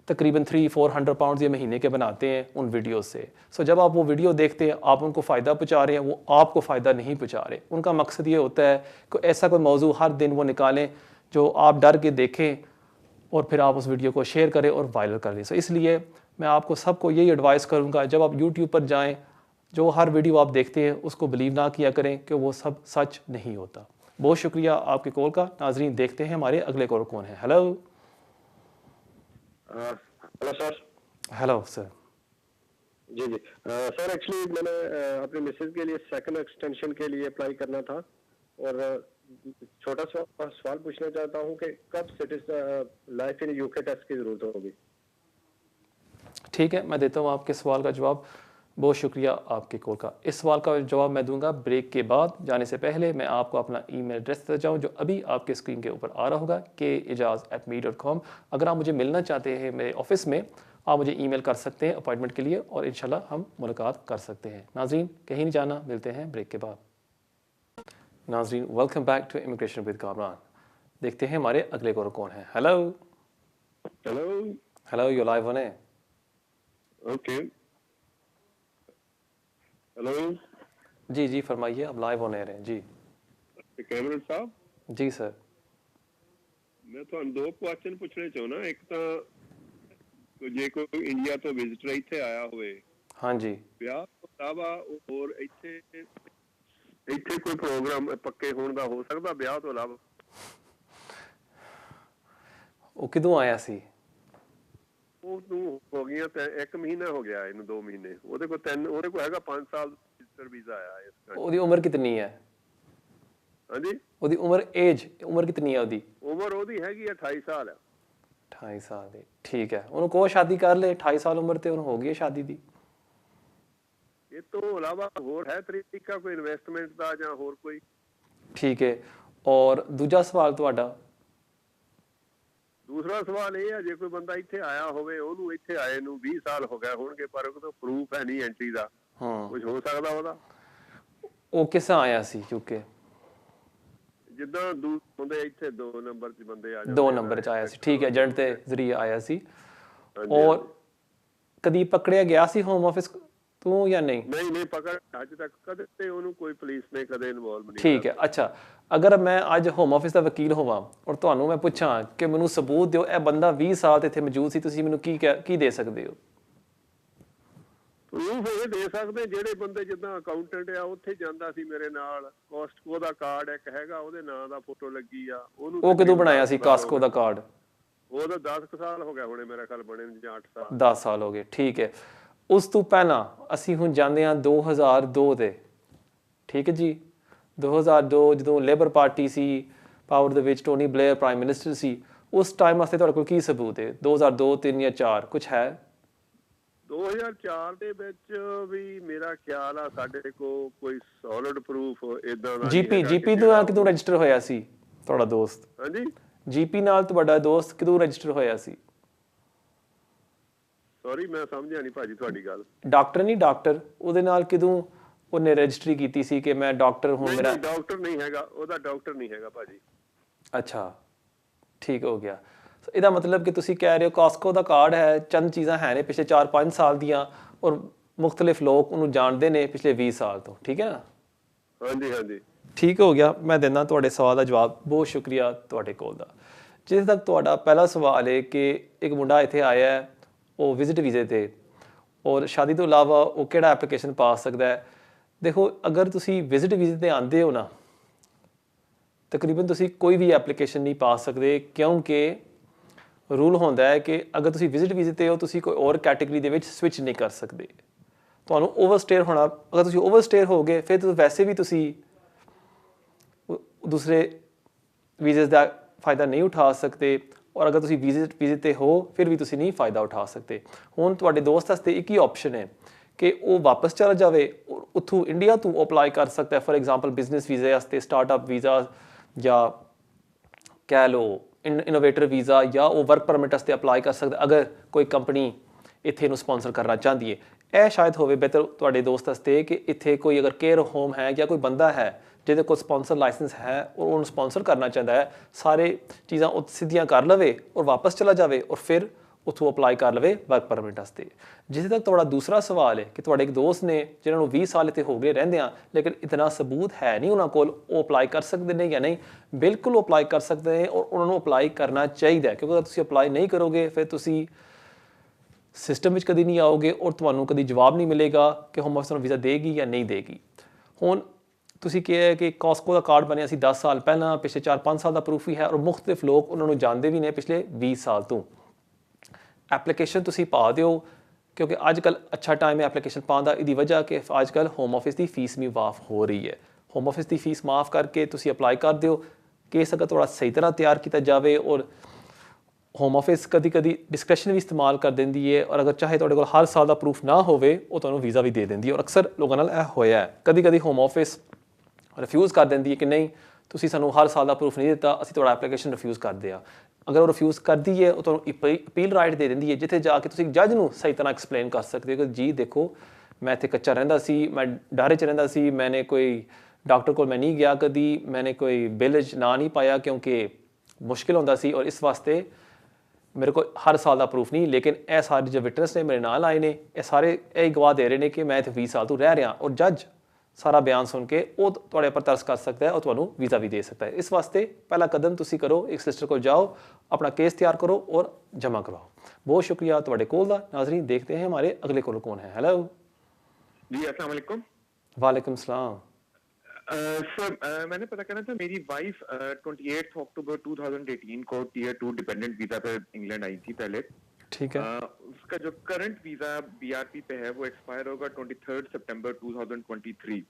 तकरीबन 300-400 पाउंड ये महीने के बनाते हैं उन वीडियोस से। सो जब आप वो वीडियो देखते हैं, आप उनको फ़ायदा पहुँचा रहे हैं, वो आपको फ़ायदा नहीं पहुँचा रहे। उनका मकसद ये होता है कि ऐसा कोई मौजू हर दिन वो निकालें जो आप डर के देखें और फिर आप उस वीडियो को शेयर करें और वायरल कर लें। सो इसलिए मैं आपको सबको यही एडवाइस करूँगा, जब आप यूट्यूब पर जाएँ, जो हर वीडियो आप देखते हैं उसको बिलीव ना किया करें कि वो सब सच नहीं होता। बहुत शुक्रिया आपके कॉल का। नाजरीन, देखते हैं हमारे अगले कॉल कौन है। Hello hello sir. Hello sir. जी जी सर, एक्चुअली मैंने अपने मिसेज के लिए सेकंड एक्सटेंशन के लिए अप्लाई करना था और छोटा सा सवाल पूछना चाहता हूँ कि कब लाइफ इन यूके टेस्ट की जरूरत होगी। ठीक है, मैं देता हूँ आपके सवाल का जवाब। बहुत शुक्रिया आपके कॉल का। इस सवाल का जवाब मैं दूंगा ब्रेक के बाद। जाने से पहले मैं आपको अपना ईमेल एड्रेस देता जाऊँ जो अभी आपके स्क्रीन के ऊपर आ रहा होगा, kejaz@me.com। अगर आप मुझे मिलना चाहते हैं मेरे ऑफिस में, आप मुझे ईमेल कर सकते हैं अपॉइंटमेंट के लिए और इंशाल्लाह हम मुलाकात कर सकते हैं। नाजरीन, कहीं नहीं जाना, मिलते हैं ब्रेक के बाद। नाजरीन, welcome back to immigration with Kamran. देखते हैं हमारे अगले कॉल कौन है। Hello hello hello, you live on air. Okay. Hello जी जी, फरमाइए, आप लाइव ऑन एयर हैं जी। कैमरन साहब। जी सर। मैं ਤੁਹਾਨੂੰ ਦੋ ਕੁਐਸਚਨ ਪੁੱਛਣੇ ਚਾਹੁੰਦਾ। ਇੱਕ ਤਾਂ ਜੇ ਕੋਈ ਇੰਡੀਆ ਤੋਂ ਵਿਜ਼ਿਟਰ ਇੱਥੇ ਆਇਆ ਹੋਵੇ, ਹਾਂਜੀ, ਵਿਆਹ ਤੋਂ ਇਲਾਵਾ ਹੋਰ ਇੱਥੇ ਕੋਈ ਪ੍ਰੋਗਰਾਮ ਪੱਕੇ ਹੋਣ ਦਾ ਹੋ ਸਕਦਾ ਵਿਆਹ ਤੋਂ ਇਲਾਵਾ? ਉਹ ਕਿਦੋਂ ਆਇਆ ਸੀ? ਉਹਨੂੰ ਹੋ ਗਈਆਂ ਤੇ 1 ਮਹੀਨਾ ਹੋ ਗਿਆ, ਇਹਨੂੰ 2 ਮਹੀਨੇ। ਉਹਦੇ ਕੋਲ ਹੈਗਾ 5 ਸਾਲ ਵਿਜ਼ਿਟਰ ਵੀਜ਼ਾ ਆਇਆ ਇਸ ਕਰਕੇ। ਉਹਦੀ ਉਮਰ ਕਿੰਨੀ ਹੈ? ਹਾਂਜੀ, ਉਹਦੀ ਉਮਰ ਕਿੰਨੀ ਹੈ? ਉਮਰ ਉਹਦੀ ਹੈਗੀ 28 ਸਾਲ ਹੈ। 28 ਸਾਲ ਦੀ, ਠੀਕ ਹੈ। ਉਹਨੂੰ ਕਹੋ ਸ਼ਾਦੀ ਕਰ ਲੈ, 28 ਸਾਲ ਉਮਰ ਤੇ ਉਹਨੂੰ ਹੋ ਗਈ ਹੈ ਸ਼ਾਦੀ ਦੀ। ਇਹ ਤੋਂ ਇਲਾਵਾ ਹੋਰ ਹੈ ਤਰੀਕਾ ਕੋਈ ਇਨਵੈਸਟਮੈਂਟ ਦਾ ਜਾਂ ਹੋਰ ਕੋਈ? ਠੀਕ ਹੈ। ਔਰ ਦੂਜਾ ਸਵਾਲ ਤੁਹਾਡਾ? ਦੂਸਰਾ ਸਵਾਲ ਇਹ ਹੈ, ਜੇ ਕੋਈ ਬੰਦਾ ਇੱਥੇ ਆਇਆ ਹੋਵੇ, ਉਹਨੂੰ ਇੱਥੇ ਆਏ ਨੂੰ 20 ਸਾਲ ਹੋ ਗਏ ਹੋਣਗੇ, ਪਰ ਉਹਦੇ ਕੋਲ ਪ੍ਰੂਫ ਹੈ ਨਹੀਂ ਐਂਟਰੀ ਦਾ, ਕੁਝ ਹੋ ਸਕਦਾ ਉਹਦਾ? ਉਹ ਕਿਸਾਂ ਆਇਆ ਸੀ? ਕਿਉਂਕਿ ਜਿੱਦਾਂ ਹੁੰਦੇ ਇੱਥੇ 2 ਨੰਬਰ 'ਚ ਬੰਦੇ ਆ ਜਾਂਦੇ। 2 ਨੰਬਰ 'ਚ ਆਇਆ ਸੀ, ਠੀਕ ਹੈ, ਏਜੰਟ ਦੇ ਜ਼ਰੀਏ ਆਇਆ ਸੀ। ਔਰ ਕਦੀ ਪਕੜਿਆ ਗਿਆ ਸੀ ਹੋਮ ਆਫਿਸ ਤੋਂ ਜਾਂ ਨਹੀਂ? ਨਹੀਂ ਪਕੜ ਅੱਜ ਤੱਕ ਕਦੇ ਉਹਨੂੰ ਕੋਈ ਪੁਲਿਸ ਨੇ ਕਦੇ ਇਨਵੋਲਵ ਨਹੀਂ। ਠੀਕ ਹੈ। ਅੱਛਾ, ਅਗਰ ਮੈਂ ਅੱਜ ਹੋਮ ਆਫਿਸ ਦਾ ਵਕੀਲ ਹੋਵਾਂ ਔਰ ਤੁਹਾਨੂੰ ਮੈਂ ਪੁੱਛਾਂ ਕਿ ਮੈਨੂੰ ਸਬੂਤ ਦਿਓ ਇਹ ਬੰਦਾ 20 ਸਾਲ ਤੇ ਇੱਥੇ ਮੌਜੂਦ ਸੀ, ਤੁਸੀਂ ਮੈਨੂੰ ਕੀ ਦੇ ਸਕਦੇ ਹੋ? ਪ੍ਰੂਫ ਇਹ ਦੇ ਸਕਦੇ, ਜਿਹੜੇ ਬੰਦੇ ਜਿੱਦਾਂ ਅਕਾਊਂਟੈਂਟ ਆ ਉੱਥੇ ਜਾਂਦਾ ਸੀ ਮੇਰੇ ਨਾਲ, ਕਾਸਟਕੋ ਦਾ ਕਾਰਡ ਇੱਕ ਹੈਗਾ, ਉਹਦੇ ਨਾਂ ਦਾ ਫੋਟੋ ਲੱਗੀ ਆ। ਉਹ ਕਦੋਂ ਬਣਾਇਆ ਸੀ ਕਾਸਟਕੋ ਦਾ ਕਾਰਡ? ਉਹਦਾ 10 ਸਾਲ ਹੋ ਗਿਆ ਹੋਣੇ ਮੇਰੇ ਖਿਆਲ ਬਣੇ ਨੂੰ, ਜਾਂ 8 ਸਾਲ। 10 ਸਾਲ ਹੋ ਗਏ, ਠੀਕ ਹੈ। ਉਸ ਤੋਂ ਪਹਿਲਾਂ ਅਸੀਂ ਹੁਣ ਜਾਂਦੇ ਹਾਂ 2002 ਤੇ, ਠੀਕ ਹੈ ਜੀ। 2002 ਜਦੋਂ ਲੇਬਰ ਪਾਰਟੀ ਸੀ ਪਾਵਰ ਦੇ ਵਿੱਚ, ਟੋਨੀ ਬਲੇਅਰ ਪ੍ਰਾਈਮ ਮਿਨਿਸਟਰ ਸੀ, ਉਸ ਟਾਈਮ ਵਾਸਤੇ ਤੁਹਾਡੇ ਕੋਲ ਕੀ ਸਬੂਤ ਹੈ? 2002, 3 ਜਾਂ 4 ਕੁਛ ਹੈ? 2004 ਦੇ ਵਿੱਚ ਵੀ ਮੇਰਾ ਖਿਆਲ ਆ ਸਾਡੇ ਕੋਲ ਕੋਈ ਸੋਲਿਡ ਪ੍ਰੂਫ ਇਦਾਂ ਦਾ। ਜੀਪੀ ਨਾਲ ਕਿਦੋਂ ਰਜਿਸਟਰ ਹੋਇਆ ਸੀ ਤੁਹਾਡਾ ਦੋਸਤ? ਹਾਂਜੀ, ਜੀਪੀ ਨਾਲ ਤੁਹਾਡਾ ਦੋਸਤ ਕਿਦੋਂ ਰਜਿਸਟਰ ਹੋਇਆ ਸੀ? ਸੌਰੀ ਮੈਂ ਸਮਝਿਆ ਨਹੀਂ ਭਾਜੀ ਤੁਹਾਡੀ ਗੱਲ। ਡਾਕਟਰ ਨਹੀਂ, ਡਾਕਟਰ ਉਹਦੇ ਨਾਲ ਕਿਦੋਂ ਉਹਨੇ ਰਜਿਸਟਰੀ ਕੀਤੀ ਸੀ ਕਿ ਮੈਂ ਡਾਕਟਰ ਹੂੰ? ਮੇਰਾ ਡਾਕਟਰ ਨਹੀਂ ਹੈਗਾ, ਉਹਦਾ ਡਾਕਟਰ ਨਹੀਂ ਹੈਗਾ ਭਾਜੀ। ਅੱਛਾ, ਠੀਕ ਹੋ ਗਿਆ। ਇਹਦਾ ਮਤਲਬ ਕਿ ਤੁਸੀਂ ਕਹਿ ਰਹੇ ਹੋ ਕਾਸਕੋ ਦਾ ਕਾਰਡ ਹੈ, ਚੰਦ ਚੀਜ਼ਾਂ ਹੈ ਨੇ ਪਿਛਲੇ 4-5 ਸਾਲ ਦੀਆਂ ਔਰ ਮੁਖਤਲਿਫ ਲੋਕ ਉਹਨੂੰ ਜਾਣਦੇ ਨੇ ਪਿਛਲੇ 20 ਸਾਲ ਤੋਂ, ਠੀਕ ਹੈ ਨਾ? ਹਾਂਜੀ ਹਾਂਜੀ, ਠੀਕ ਹੋ ਗਿਆ। ਮੈਂ ਦਿੰਦਾ ਤੁਹਾਡੇ ਸਵਾਲ ਦਾ ਜਵਾਬ। ਬਹੁਤ ਸ਼ੁਕਰੀਆ ਤੁਹਾਡੇ ਕੋਲ ਦਾ। ਜਿੱਥੇ ਤੱਕ ਤੁਹਾਡਾ ਪਹਿਲਾ ਸਵਾਲ ਹੈ ਕਿ ਇੱਕ ਮੁੰਡਾ ਇੱਥੇ ਆਇਆ ਹੈ, ਉਹ ਵਿਜ਼ਿਟ ਵੀਜ਼ੇ 'ਤੇ, ਔਰ ਸ਼ਾਦੀ ਤੋਂ ਇਲਾਵਾ ਉਹ ਕਿਹੜਾ ਐਪਲੀਕੇਸ਼ਨ ਪਾ ਸਕਦਾ ਹੈ? ਦੇਖੋ, ਅਗਰ ਤੁਸੀਂ ਵਿਜ਼ਿਟ ਵੀਜ਼ੇ 'ਤੇ ਆਉਂਦੇ ਹੋ ਨਾ, ਤਕਰੀਬਨ ਤੁਸੀਂ ਕੋਈ ਵੀ ਐਪਲੀਕੇਸ਼ਨ ਨਹੀਂ ਪਾ ਸਕਦੇ, ਕਿਉਂਕਿ ਰੂਲ ਹੁੰਦਾ ਹੈ ਕਿ ਅਗਰ ਤੁਸੀਂ ਵਿਜ਼ਿਟ ਵੀਜ਼ੇ 'ਤੇ ਹੋ, ਤੁਸੀਂ ਕੋਈ ਹੋਰ ਕੈਟੇਗਰੀ ਦੇ ਵਿੱਚ ਸਵਿਚ ਨਹੀਂ ਕਰ ਸਕਦੇ। ਤੁਹਾਨੂੰ ਓਵਰਸਟੇਅਰ ਅਗਰ ਤੁਸੀਂ ਓਵਰਸਟੇਅਰ ਹੋਗੇ, ਫਿਰ ਤਾਂ ਵੈਸੇ ਵੀ ਤੁਸੀਂ ਦੂਸਰੇ ਵੀਜ਼ੇ ਦਾ ਫਾਇਦਾ ਨਹੀਂ ਉਠਾ ਸਕਦੇ, ਔਰ ਅਗਰ ਤੁਸੀਂ ਵੀਜ਼ੇ ਤੇ ਹੋ ਫਿਰ ਵੀ ਤੁਸੀਂ ਨਹੀਂ ਫਾਇਦਾ ਉਠਾ ਸਕਦੇ। ਹੁਣ ਤੁਹਾਡੇ ਦੋਸਤ ਵਾਸਤੇ ਇੱਕ ਹੀ ਆਪਸ਼ਨ ਹੈ ਕਿ ਉਹ ਵਾਪਸ ਚਲਾ ਜਾਵੇ, ਉੱਥੋਂ ਇੰਡੀਆ ਤੋਂ ਅਪਲਾਈ ਕਰ ਸਕਦਾ ਹੈ, ਫॉर एग्जांपल ਬਿਜ਼ਨਸ ਵੀਜ਼ੇ ਵਾਸਤੇ, ਸਟਾਰਟਅਪ ਵੀਜ਼ਾ, ਜਾਂ ਕਹਿ ਲਓ ਇਨੋਵੇਟਰ ਵੀਜ਼ਾ, ਜਾਂ ਉਹ ਵਰਕ ਪਰਮਿਟ ਵਾਸਤੇ ਅਪਲਾਈ ਕਰ ਸਕਦਾ ਅਗਰ ਕੋਈ ਕੰਪਨੀ ਇੱਥੇ ਨੂੰ ਸਪਾਂਸਰ ਕਰਨਾ ਚਾਹੁੰਦੀ ਹੈ। ਇਹ ਸ਼ਾਇਦ ਹੋਵੇ ਬਿਹਤਰ ਤੁਹਾਡੇ ਦੋਸਤ ਵਾਸਤੇ ਕਿ ਇੱਥੇ ਕੋਈ ਅਗਰ ਕੇਅਰ ਹੋਮ ਹੈ ਜਾਂ ਕੋਈ ਬੰਦਾ ਹੈ ਜਿਹਦੇ ਕੋਲ ਸਪਾਂਸਰ ਲਾਇਸੈਂਸ ਹੈ ਔਰ ਉਹਨੂੰ ਸਪਾਂਸਰ ਕਰਨਾ ਚਾਹੁੰਦਾ ਹੈ, ਸਾਰੇ ਚੀਜ਼ਾਂ ਉਹ ਸਿੱਧੀਆਂ ਕਰ ਲਵੇ ਔਰ ਵਾਪਸ ਚਲਾ ਜਾਵੇ ਔਰ ਫਿਰ ਉੱਥੋਂ ਅਪਲਾਈ ਕਰ ਲਵੇ ਵਰਕ ਪਰਮਿਟ ਵਾਸਤੇ। ਜਿੱਥੇ ਤੱਕ ਤੁਹਾਡਾ ਦੂਸਰਾ ਸਵਾਲ ਹੈ ਕਿ ਤੁਹਾਡੇ ਇੱਕ ਦੋਸਤ ਨੇ ਜਿਹਨਾਂ ਨੂੰ 20 ਸਾਲ ਇੱਥੇ ਹੋ ਗਏ ਰਹਿੰਦਿਆਂ ਲੇਕਿਨ ਇਤਨਾ ਸਬੂਤ ਹੈ ਨਹੀਂ ਉਹਨਾਂ ਕੋਲ, ਉਹ ਅਪਲਾਈ ਕਰ ਸਕਦੇ ਨੇ ਜਾਂ ਨਹੀਂ? ਬਿਲਕੁਲ ਅਪਲਾਈ ਕਰ ਸਕਦੇ ਨੇ ਔਰ ਉਹਨਾਂ ਨੂੰ ਅਪਲਾਈ ਕਰਨਾ ਚਾਹੀਦਾ, ਕਿਉਂਕਿ ਅਗਰ ਤੁਸੀਂ ਅਪਲਾਈ ਨਹੀਂ ਕਰੋਗੇ ਫਿਰ ਤੁਸੀਂ ਸਿਸਟਮ ਵਿੱਚ ਕਦੀ ਨਹੀਂ ਆਓਗੇ ਔਰ ਤੁਹਾਨੂੰ ਕਦੀ ਜਵਾਬ ਨਹੀਂ ਮਿਲੇਗਾ ਕਿ ਹੋਮ ਆਫਿਸ ਤੁਹਾਨੂੰ ਵੀਜ਼ਾ ਦੇਗੀ ਜਾਂ ਨਹੀਂ ਦੇਗੀ। ਹੁਣ ਤੁਸੀਂ ਕਿਹਾ ਕਿ ਕਾਸਕੋ ਦਾ ਕਾਰਡ ਬਣਿਆ ਸੀ 10 ਸਾਲ ਪਹਿਲਾਂ, ਪਿਛਲੇ 4-5 ਸਾਲ ਦਾ ਪ੍ਰੂਫ ਵੀ ਹੈ ਔਰ ਮੁਖਤਲਿਫ ਲੋਕ ਉਹਨਾਂ ਨੂੰ ਜਾਣਦੇ ਵੀ ਨੇ ਪਿਛਲੇ 20 ਸਾਲ ਤੋਂ। ਐਪਲੀਕੇਸ਼ਨ ਤੁਸੀਂ ਪਾ ਦਿਓ, ਕਿਉਂਕਿ ਅੱਜ ਕੱਲ੍ਹ ਅੱਛਾ ਟਾਈਮ ਹੈ ਐਪਲੀਕੇਸ਼ਨ ਪਾਉਣ ਦਾ, ਇਹਦੀ ਵਜ੍ਹਾ ਕਿ ਅੱਜ ਕੱਲ੍ਹ ਹੋਮ ਆਫਿਸ ਦੀ ਫੀਸ ਵੀ ਮਾਫ ਹੋ ਰਹੀ ਹੈ। ਹੋਮ ਆਫਿਸ ਦੀ ਫੀਸ ਮਾਫ ਕਰਕੇ ਤੁਸੀਂ ਅਪਲਾਈ ਕਰ ਦਿਓ। ਕੇਸ ਅਗਰ ਥੋੜ੍ਹਾ ਸਹੀ ਤਰ੍ਹਾਂ ਤਿਆਰ ਕੀਤਾ ਜਾਵੇ, ਔਰ ਹੋਮ ਆਫਿਸ ਕਦੀ ਕਦੀ ਡਿਸਕ੍ਰਿਸ਼ਨ ਵੀ ਇਸਤੇਮਾਲ ਕਰ ਦਿੰਦੀ ਹੈ, ਔਰ ਅਗਰ ਚਾਹੇ ਤੁਹਾਡੇ ਕੋਲ ਹਰ ਸਾਲ ਦਾ ਪ੍ਰੂਫ ਨਾ ਹੋਵੇ ਉਹ ਤੁਹਾਨੂੰ ਵੀਜ਼ਾ ਵੀ ਦੇ ਦਿੰਦੀ ਹੈ। ਔਰ ਅਕਸਰ ਲੋਕਾਂ ਨਾਲ ਇਹ ਹੋਇਆ ਹੈ। ਕਦੀ ਕਦੀ ਹੋਮ ਆਫਿਸ ਰਿਫਿਊਜ਼ ਕਰ ਦਿੰਦੀ ਹੈ ਕਿ ਨਹੀਂ ਤੁਸੀਂ ਸਾਨੂੰ ਹਰ ਸਾਲ ਦਾ ਪ੍ਰੂਫ ਨਹੀਂ ਦਿੱਤਾ, ਅਸੀਂ ਤੁਹਾਡਾ ਐਪਲੀਕੇਸ਼ਨ ਰਿਫਿਊਜ਼ ਕਰਦੇ ਹਾਂ। ਅਗਰ ਉਹ ਰਿਫਿਊਜ਼ ਕਰਦੀ ਹੈ ਉਹ ਤੁਹਾਨੂੰ ਅਪੀਲ ਰਾਈਟ ਦੇ ਦਿੰਦੀ ਹੈ, ਜਿੱਥੇ ਜਾ ਕੇ ਤੁਸੀਂ ਜੱਜ ਨੂੰ ਸਹੀ ਤਰ੍ਹਾਂ ਐਕਸਪਲੇਨ ਕਰ ਸਕਦੇ ਹੋ ਕਿ ਜੀ ਦੇਖੋ ਮੈਂ ਇੱਥੇ ਕੱਚਾ ਰਹਿੰਦਾ ਸੀ, ਮੈਂ ਡਰ 'ਚ ਰਹਿੰਦਾ ਸੀ, ਮੈਨੇ ਕੋਈ ਡਾਕਟਰ ਕੋਲ ਮੈਂ ਨਹੀਂ ਗਿਆ ਕਦੀ, ਮੈਨੇ ਕੋਈ ਬਿੱਲ 'ਚ ਨਾਂ ਨਹੀਂ ਪਾਇਆ ਕਿਉਂਕਿ ਮੁਸ਼ਕਿਲ ਹੁੰਦਾ ਸੀ ਔਰ ਇਸ ਵਾਸਤੇ ਮੇਰੇ ਕੋਲ ਹਰ ਸਾਲ ਦਾ ਪ੍ਰੂਫ ਨਹੀਂ। ਲੇਕਿਨ ਇਹ ਸਾਰੇ ਜੋ ਵਿਟਨੈਸ ਨੇ ਮੇਰੇ ਨਾਲ ਆਏ ਨੇ, ਇਹ ਸਾਰੇ ਇਹ ਗਵਾਹ ਦੇ ਰਹੇ ਨੇ ਕਿ ਮੈਂ ਇੱਥੇ 20 ਸਾਲ ਤੋਂ ਰਹਿ ਰਿਹਾ, ਔਰ ਜੱਜ ਸਾਰਾ ਬਿਆਨ ਸੁਣ ਕੇ ਉਹ ਤੁਹਾਡੇ ਉੱਪਰ ਤਰਸ ਕਰ ਸਕਦਾ ਹੈ ਔਰ ਤੁਹਾਨੂੰ ਵੀਜ਼ਾ ਵੀ ਦੇ ਸਕਦਾ ਹੈ। ਇਸ ਵਾਸਤੇ ਪਹਿਲਾ ਕਦਮ ਤੁਸੀਂ ਕਰੋ, ਇੱਕ ਸਿਸਟਰ ਕੋਲ ਜਾਓ, अपना केस तैयार करो और जमा करवाओ। बहुत शुक्रिया ਤੁਹਾਡੇ ਕੋਲ ਦਾ। नाज़रीन देखते हैं हमारे अगले कॉलर कौन है। हेलो जी, अस्सलाम वालेकुम। वालेकुम सलाम। सर मैंने पता करना था, मेरी वाइफ 28 अक्टूबर 2018 को टीयर 2 डिपेंडेंट वीजा पे इंग्लैंड आई थी पहले। ठीक है। उसका जो करंट वीजा बीआरपी पे है वो एक्सपायर होगा 23 सितंबर 2023।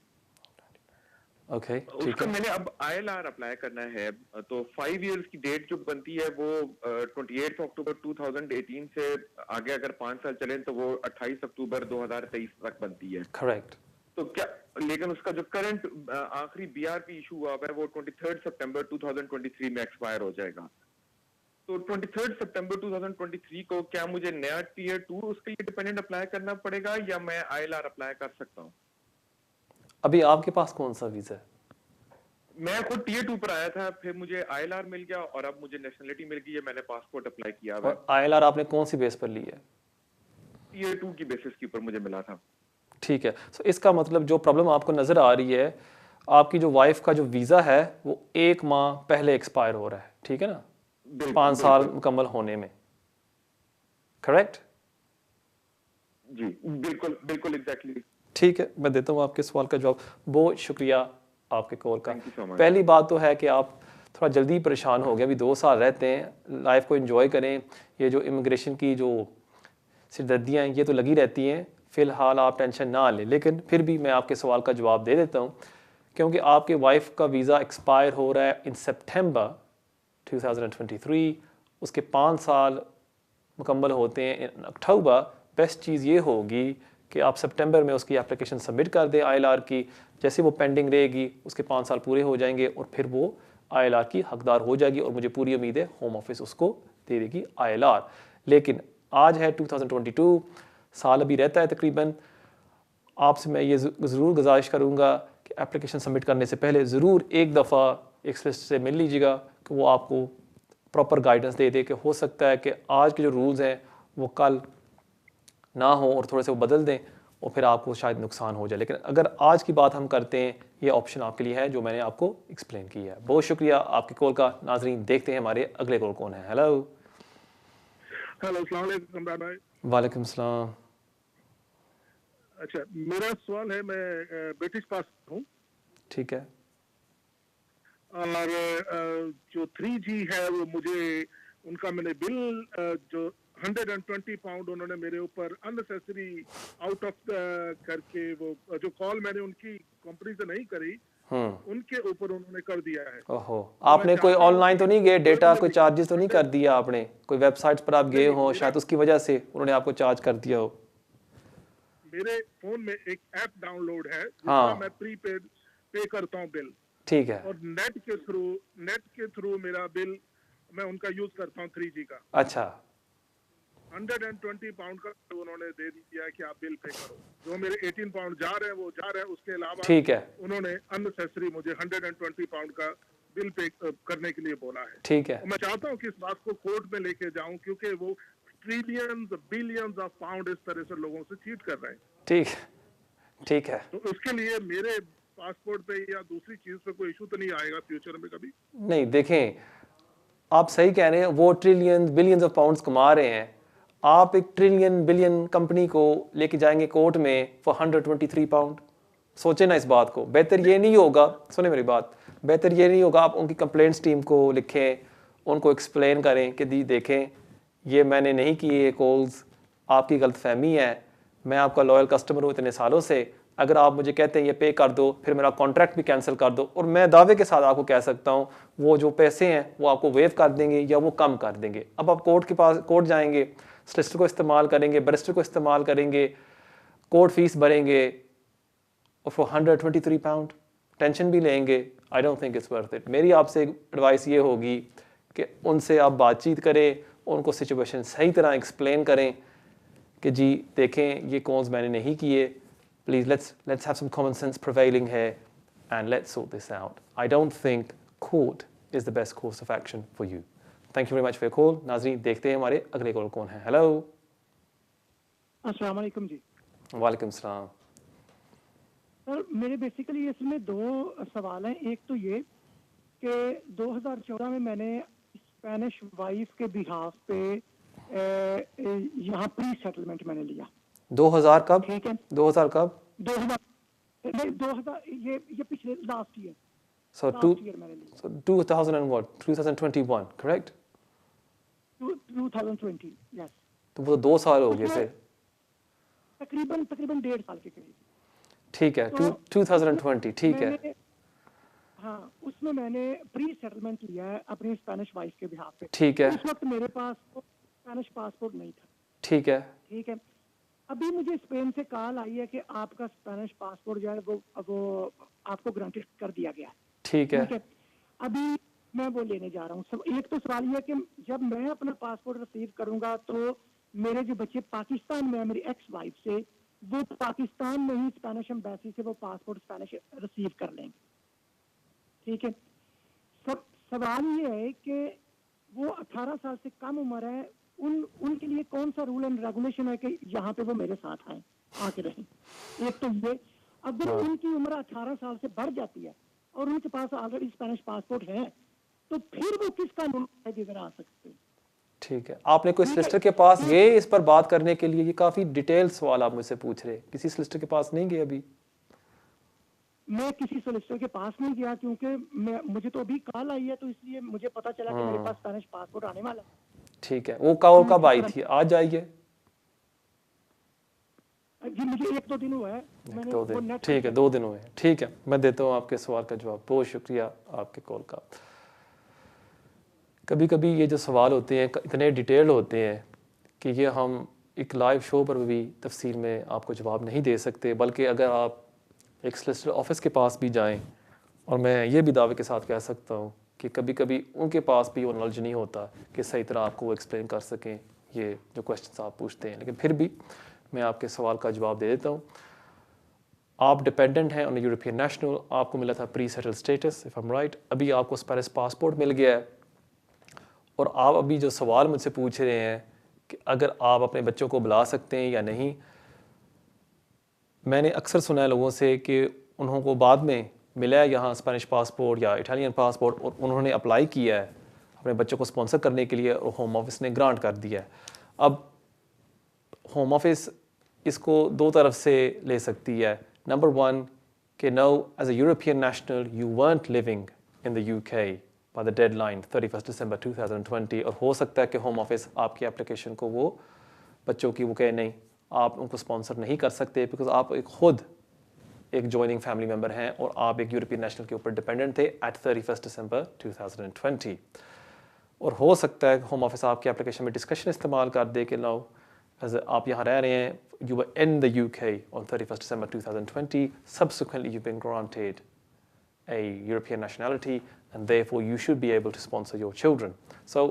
ओके, उसका मैंने अब ILR अप्लाई करना है, तो 5 इयर्स की डेट जो बनती है वो 28 अक्टूबर 2018 से आगे अगर 5 साल चले तो वो 28 अक्टूबर 2023 तक बनती है। करेक्ट। तो क्या, लेकिन उसका जो करंट आखिरी बीआरपी इशू हुआ है वो 23 सितंबर 2023 में एक्सपायर हो जाएगा। तो 23 सितंबर 2023 को क्या मुझे नया टीयर 2 उसके लिए डिपेंडेंट अप्लाई करना पड़ेगा या मैं ILR अप्लाई कर सकता हूँ? अभी आपके पास कौन सा वीजा है? मैं खुद टीयर 2 पर आया था, फिर मुझे ILR मिल गया और अब मुझे नेशनलिटी मिल गई है, मैंने पासपोर्ट अप्लाई किया हुआ है। और ILR आपने कौन सी बेस पर ली है? टीयर 2 की बेसिस के ऊपर मुझे मिला था। ठीक है। सो इसका मतलब जो प्रॉब्लम आपको नज़र आ रही है, आपकी जो वाइफ का जो वीज़ा है वो 1 माह पहले एक्सपायर हो रहा है, ठीक है ना, 5 साल मुकम्मल होने में। करेक्ट जी, बिल्कुल बिल्कुल एग्जैक्टली। ठीक है, मैं देता हूँ आपके सवाल का जवाब। बहुत शुक्रिया आपके कॉल का। पहली बात तो है कि आप थोड़ा जल्दी परेशान हो गए, अभी 2 साल रहते हैं, लाइफ को एंजॉय करें। ये जो इमिग्रेशन की जो सिरदर्दियाँ हैं ये तो लगी रहती हैं, फ़िलहाल आप टेंशन ना लें। लेकिन फिर भी मैं आपके सवाल का जवाब दे देता हूँ, क्योंकि आपके वाइफ का वीज़ा एक्सपायर हो रहा है इन सितंबर 2023, उसके 5 साल मुकम्मल होते हैं इन अक्टूबर। बेस्ट चीज़ ये होगी कि आप सितंबर में उसकी एप्लीकेशन सबमिट कर दें ILR की। जैसे वो पेंडिंग रहेगी उसके 5 साल पूरे हो जाएंगे और फिर वो ILR की हकदार हो जाएगी और मुझे पूरी उम्मीद है होम ऑफिस उसको दे देगी ILR। लेकिन आज है 2022, साल अभी रहता है तकरीबन। आपसे मैं ये ज़रूर गुजारिश करूँगा कि एप्लीकेशन सबमिट करने से पहले ज़रूर एक दफ़ा एक स्पेशलिस्ट से मिल लीजिएगा कि वो आपको प्रॉपर गाइडेंस दे दे कि हो सकता है कि आज के जो रूल्स हैं वो कल ना हो और थोड़े से वो बदल दें और फिर आपको शायद नुकसान हो जाए। लेकिन अगर आज की बात हम करते हैं, ये ऑप्शन आपके लिए है जो मैंने आपको एक्सप्लेन किया है। बहुत शुक्रिया आपके कॉल का। नाजरीन देखते हैं हमारे अगले कॉल कौन है। हेलो हेलो, अस्सलाम वालेकुम इमरान भाई। वालेकुम सलाम। अच्छा, मेरा सवाल है, मैं ब्रिटिश पास हूँ। ठीक है। और जो 3G है वो मुझे उनका मैंने बिल जो 120 पाउंड उन्होंने मेरे ऊपर अननेसेसरी आउट ऑफ करके, वो जो कॉल मैंने उनकी कंपनी से नहीं करी उनके ऊपर उन्होंने कर दिया है। ओहो, आपने कोई ऑनलाइन तो नहीं गए, डेटा कोई चार्जेस तो नहीं कर दिया आपने, कोई वेबसाइट्स पर आप गए हो शायद उसकी वजह से उन्होंने आपको चार्ज कर दिया हो? मेरे फोन में एक ऐप डाउनलोड है हाँ, मैं प्रीपेड पे करता हूँ बिल, ठीक है, और नेट के थ्रू मेरा बिल मैं उनका यूज करता हूँ 3G का। अच्छा, 120 पाउंड का उन्होंने दे दिया है कि आप बिल पे करो, जो मेरे 18 पाउंड जा रहे हैं वो जा रहे हैं, उसके अलावा ठीक है, उन्होंने अननेसेसरी मुझे 120 पाउंड का बिल पे करने के लिए बोला है। ठीक है, मैं चाहता हूँ कि इस बात को कोर्ट में लेके जाऊं, क्योंकि वो ट्रिलियंस बिलियंस ऑफ पाउंड इस तरह से लोगों से चीट कर रहे हैं। ठीक है, तो उसके लिए मेरे पासपोर्ट पे या दूसरी चीज पे कोई इशू तो नहीं आएगा फ्यूचर में कभी? नहीं देखें, आप सही कह रहे हैं, वो ट्रिलियन बिलियंस ऑफ पाउंड्स कमा रहे हैं, आप एक ट्रिलियन बिलियन कंपनी को लेके जाएंगे कोर्ट में फॉर 123 पाउंड? सोचें ना इस बात को। बेहतर ये नहीं होगा, सुने मेरी बात, बेहतर ये नहीं होगा आप उनकी कंप्लेंट्स टीम को लिखें, उनको एक्सप्लेन करें कि दी देखें ये मैंने नहीं किए ये कॉल्स, आपकी गलतफहमी है, मैं आपका लॉयल कस्टमर हूँ इतने सालों से, अगर आप मुझे कहते हैं ये पे कर दो, फिर मेरा कॉन्ट्रैक्ट भी कैंसिल कर दो, और मैं दावे के साथ आपको कह सकता हूँ वो जो पैसे हैं वो आपको वेव कर देंगे या वो कम कर देंगे। अब आप कोर्ट जाएंगे, सॉलिसिटर को इस्तेमाल करेंगे, बैरिस्टर को इस्तेमाल करेंगे, कोर्ट फीस भरेंगे, और फॉर 123 पाउंड टेंशन भी लेंगे। आई don't think it's worth it. मेरी आपसे एडवाइस ये होगी कि उनसे आप बातचीत करें, उनको सिचुएशन सही तरह एक्सप्लेन करें कि जी देखें ये कॉल्स मैंने नहीं किए, please let's have some common sense prevailing है and let's sort this out. I don't think court is the best course of action for you. Thank you very much for your call. नाज़रीन देखते हैं हमारे अगले call कौन है। Hello, अस्सलाम वालेकुम जी। वालेकुम सलाम। सर मेरे बेसिकली इसमें दो सवाल हैं। एक तो ये कि 2014 में मैंने स्पेनिश वाइफ के बिहाफ पे यहाँ प्री सेटलमेंट मैंने लिया। 2000 कब? ठीक है, 2000 कब? 2000 ये पिछले last year. So 2000 and what? 2021, correct? 2020, yes. तो वो 2 साल हो गए से। तकरीबन 1.5 साल के करीब। ठीक है, 2020, ठीक है। हाँ, उसमें मैंने प्री सेटलमेंट लिया है अपनी स्पेनिश वाइफ के बिहाफ पे। ठीक है। उस वक्त मेरे पास स्पेनिश पासपोर्ट नहीं था। ठीक है। ठीक है। अभी मुझे स्पेन से कॉल आई है कि आपका स्पेनिश पासपोर्ट जो है वो आपको ग्रांटेड कर दिया गया है। ठीक है। अभी मैं वो लेने जा रहा हूँ। एक तो सवाल ये है कि जब मैं अपना पासपोर्ट रिसीव करूंगा तो मेरे जो बच्चे पाकिस्तान में है मेरी एक्स वाइफ से, वो पाकिस्तान में ही स्पेनिश एम्बेसी से वो पासपोर्ट स्पेनिश रिसीव कर लेंगे। ठीक है। सवाल ये है कि वो 18 साल से कम उम्र है, उनके लिए कौन सा रूल एंड रेगुलेशन है कि यहाँ पे वो मेरे साथ आए, आके रहें। एक तो ये, अगर उनकी उम्र 18 साल से बढ़ जाती है और उनके पास ऑलरेडी स्पेनिश पासपोर्ट है तो फिर वो किस कानून के इधर आ सकते हैं। ठीक है। आपने कोई सॉलिसिटर के पास गए इस पर बात करने के लिए? ये काफी डिटेल सवाल आप मुझसे पूछ रहे, किसी सॉलिसिटर के पास नहीं गए अभी? मैं किसी सॉलिसिटर के पास नहीं गया क्योंकि मुझे तो अभी कॉल आई है, तो इसलिए मुझे पता चला कि मेरे पास स्पेनिश पासपोर्ट आने वाला है। ठीक है। वो कॉल कब आई थी? आज आई है जी? मुझे 1-2 दिन हुआ है। मैंने 2 दिन। ठीक है, 2 दिन हुए। ठीक है, मैं देता हूँ आपके सवाल का जवाब। बहुत शुक्रिया आपके कॉल का। कभी कभी ये जो सवाल होते हैं इतने डिटेल्ड होते हैं कि ये हम एक लाइव शो पर भी तफसील में आपको जवाब नहीं दे सकते, बल्कि अगर आप एक सॉलिसिटर ऑफिस के पास भी जाएं, और मैं ये भी दावे के साथ कह सकता हूँ कि कभी कभी उनके पास भी वो नॉलेज नहीं होता कि सही तरह आपको वो एक्सप्लेन कर सकें ये जो क्वेश्चन आप पूछते हैं, लेकिन फिर भी मैं आपके सवाल का जवाब दे देता हूँ। आप डिपेंडेंट हैं ऑन यूरोपियन नेशनल, आपको मिला था pre settle status if I am right, अभी आपको स्पेनिश पासपोर्ट मिल गया है, और आप अभी जो सवाल मुझसे पूछ रहे हैं कि अगर आप अपने बच्चों को बुला सकते हैं या नहीं, मैंने अक्सर सुना है लोगों से कि उन्हों को बाद में मिला है यहाँ स्पेनिश पासपोर्ट या इटालियन पासपोर्ट, और उन्होंने अप्लाई किया है अपने बच्चों को स्पॉन्सर करने के लिए, और होम ऑफिस ने ग्रांट कर दिया है। अब होम ऑफिस इसको 2 तरफ से ले सकती है। नंबर 1 कि no, as a European national you weren't living in the UK by the deadline 31 December 2020, और हो सकता है कि होम ऑफिस आपकी एप्लीकेशन को वो बच्चों की वो कहे नहीं, आप उनको स्पॉन्सर नहीं कर सकते बिकॉज आप खुद एक ज्वाइनिंग फैमिली मेंबर हैं और आप एक यूरोपियन नेशनल के ऊपर डिपेंडेंट थे एट 31 दिसंबर 2020, और हो सकता है होम ऑफिस आपकी एप्लीकेशन में डिस्कशन इस्तेमाल कर दे कि नाउ आप यहाँ रह रहे हैं, you were in the UK on 31st December 2020, subsequently you've been granted a European nationality and therefore you should be able to sponsor your children. So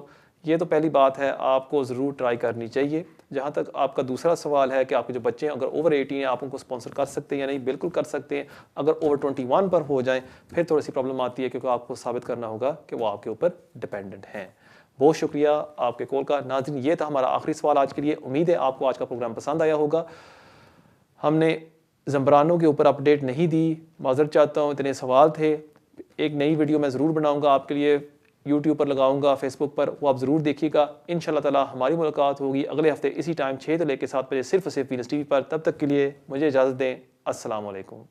ये तो पहली बात है, आपको ज़रूर ट्राई करनी चाहिए। जहाँ तक आपका दूसरा सवाल है कि आपके जो बच्चे हैं अगर ओवर 18 हैं आप उनको स्पॉन्सर कर सकते हैं या नहीं, बिल्कुल कर सकते हैं। अगर ओवर 21 पर हो जाएं फिर थोड़ी सी प्रॉब्लम आती है क्योंकि आपको साबित करना होगा कि वो आपके ऊपर डिपेंडेंट हैं। बहुत शुक्रिया आपके कॉल का। नाज़रीन, ये था हमारा आखिरी सवाल आज के लिए। उम्मीद है आपको आज का प्रोग्राम पसंद आया होगा। हमने ज़म्बरानो के ऊपर अपडेट नहीं दी, माज़रत चाहता हूँ, इतने सवाल थे। एक नई वीडियो मैं ज़रूर बनाऊँगा आपके लिए, यूट्यूब पर लगाऊंगा, फेसबुक पर, वो आप ज़रूर देखिएगा। इंशाल्लाह ताला हमारी मुलाकात होगी अगले हफ्ते इसी टाइम 6 से लेकर 7 बजे सिर्फ और सिर्फ वीनस टीवी पर। तब तक के लिए मुझे इजाज़त दें। अस्सलाम वालेकुम।